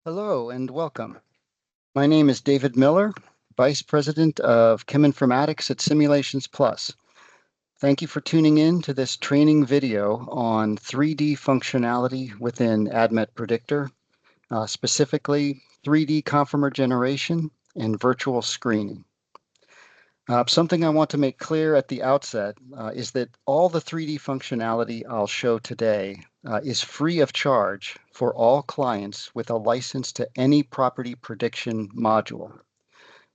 Hello and welcome. My name is David Miller, Vice President of Cheminformatics at Simulations Plus. Thank you for tuning in to this training video on 3D functionality within ADMET Predictor, specifically 3D conformer generation and virtual screening. Something I want to make clear at the outset is that all the 3D functionality I'll show today is free of charge for all clients with a license to any property prediction module.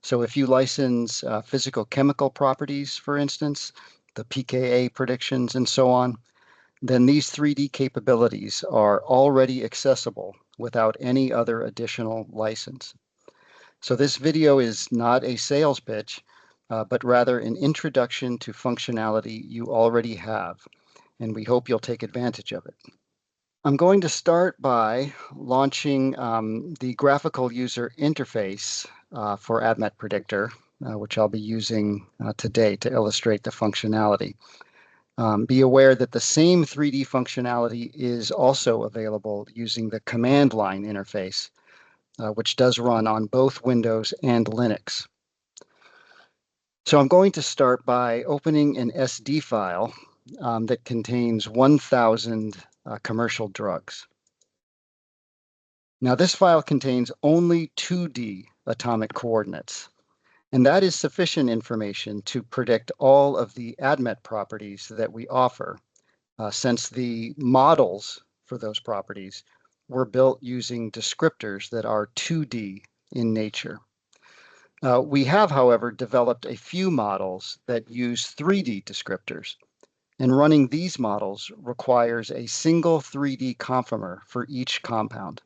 So if you license physical chemical properties, for instance, the pKa predictions and so on, then these 3D capabilities are already accessible without any other additional license. So this video is not a sales pitch, but rather an introduction to functionality you already have, and we hope you'll take advantage of it. I'm going to start by launching the graphical user interface for ADMET Predictor, which I'll be using today to illustrate the functionality. Be aware that the same 3D functionality is also available using the command line interface, which does run on both Windows and Linux. So I'm going to start by opening an SD file that contains 1,000 commercial drugs. Now this file contains only 2D atomic coordinates, and that is sufficient information to predict all of the ADMET properties that we offer, since the models for those properties were built using descriptors that are 2D in nature. We have, however, developed a few models that use 3D descriptors, and running these models requires a single 3D conformer for each compound.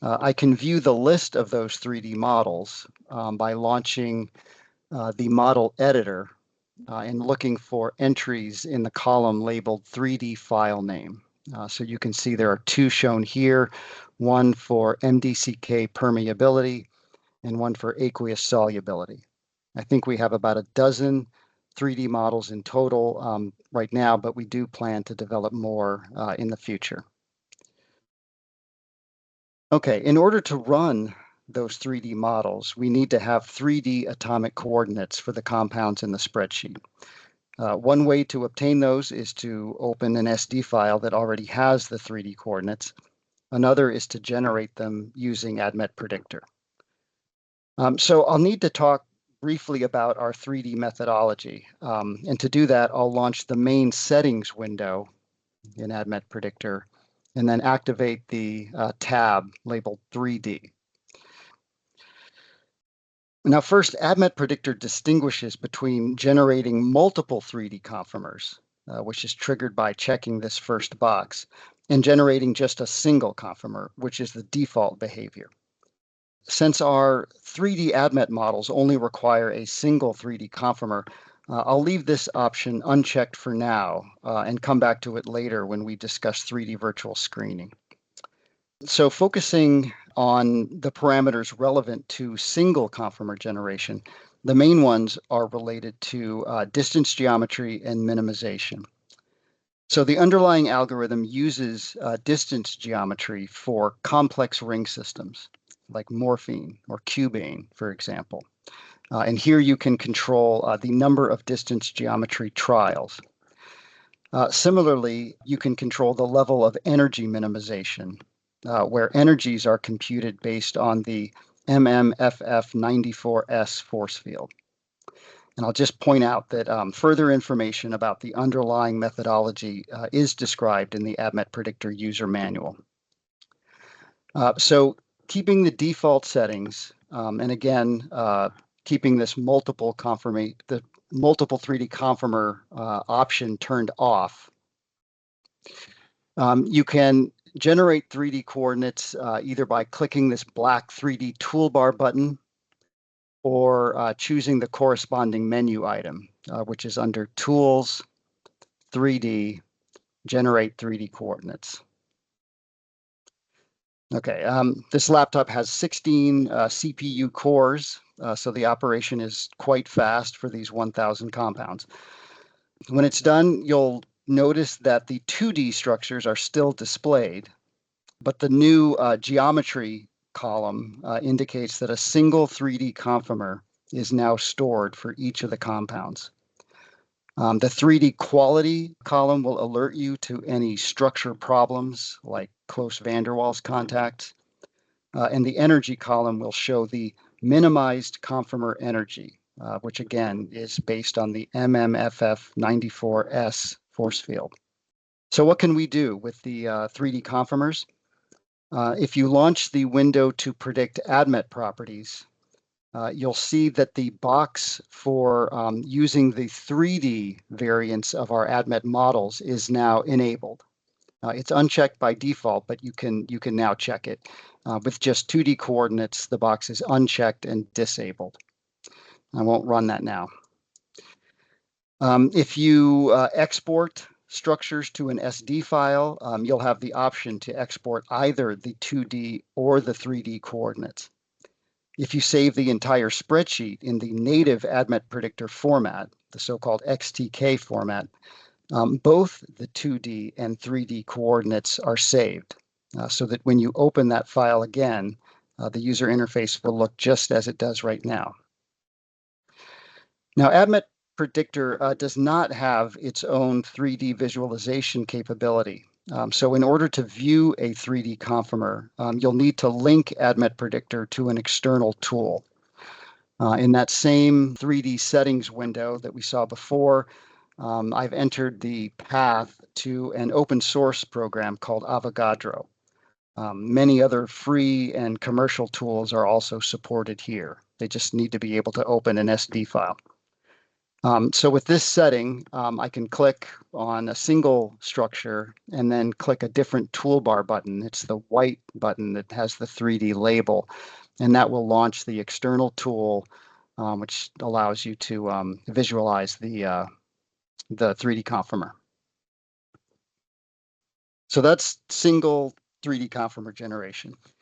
I can view the list of those 3D models by launching the model editor and looking for entries in the column labeled 3D file name. So you can see there are two shown here, one for MDCK permeability and one for aqueous solubility. I think we have about a dozen 3D models in total right now, but we do plan to develop more in the future. Okay, in order to run those 3D models, we need to have 3D atomic coordinates for the compounds in the spreadsheet. One way to obtain those is to open an SD file that already has the 3D coordinates. Another is to generate them using ADMET Predictor. So I'll need to talk briefly about our 3D methodology. And to do that, I'll launch the main settings window in ADMET Predictor and then activate the tab labeled 3D. Now first, ADMET Predictor distinguishes between generating multiple 3D conformers, which is triggered by checking this first box, and generating just a single conformer, which is the default behavior. Since our 3D ADMET models only require a single 3D conformer, I'll leave this option unchecked for now and come back to it later when we discuss 3D virtual screening. So focusing on the parameters relevant to single conformer generation, the main ones are related to distance geometry and minimization. So the underlying algorithm uses distance geometry for complex ring systems like morphine or cubane, for example. And here you can control the number of distance geometry trials. Similarly, you can control the level of energy minimization, where energies are computed based on the MMFF94S force field. And I'll just point out that further information about the underlying methodology is described in the ADMET Predictor user manual. So keeping the default settings, and again, keeping this multiple 3D conformer option turned off, you can generate 3D coordinates either by clicking this black 3D toolbar button or choosing the corresponding menu item, which is under Tools, 3D, Generate 3D Coordinates. Okay, this laptop has 16 CPU cores, so the operation is quite fast for these 1,000 compounds. When it's done, you'll notice that the 2D structures are still displayed, but the new geometry column indicates that a single 3D conformer is now stored for each of the compounds. The 3D quality column will alert you to any structure problems like close van der Waals contacts. And the energy column will show the minimized conformer energy, which again is based on the MMFF94S force field. So what can we do with the 3D conformers? If you launch the window to predict ADMET properties, you'll see that the box for using the 3D variants of our ADMET models is now enabled. It's unchecked by default, but you can now check it. With just 2D coordinates, the box is unchecked and disabled. I won't run that now. If you export structures to an SD file, you'll have the option to export either the 2D or the 3D coordinates. If you save the entire spreadsheet in the native ADMET Predictor format, the so-called XTK format, both the 2D and 3D coordinates are saved so that when you open that file again, the user interface will look just as it does right now. Now, ADMET Predictor does not have its own 3D visualization capability. So in order to view a 3D conformer, you'll need to link ADMET Predictor to an external tool. In that same 3D settings window that we saw before, I've entered the path to an open source program called Avogadro. Many other free and commercial tools are also supported here. They just need to be able to open an SD file. So with this setting, I can click on a single structure and then click a different toolbar button. It's the white button that has the 3D label, and that will launch the external tool, which allows you to visualize the 3D conformer. So that's single 3D conformer generation.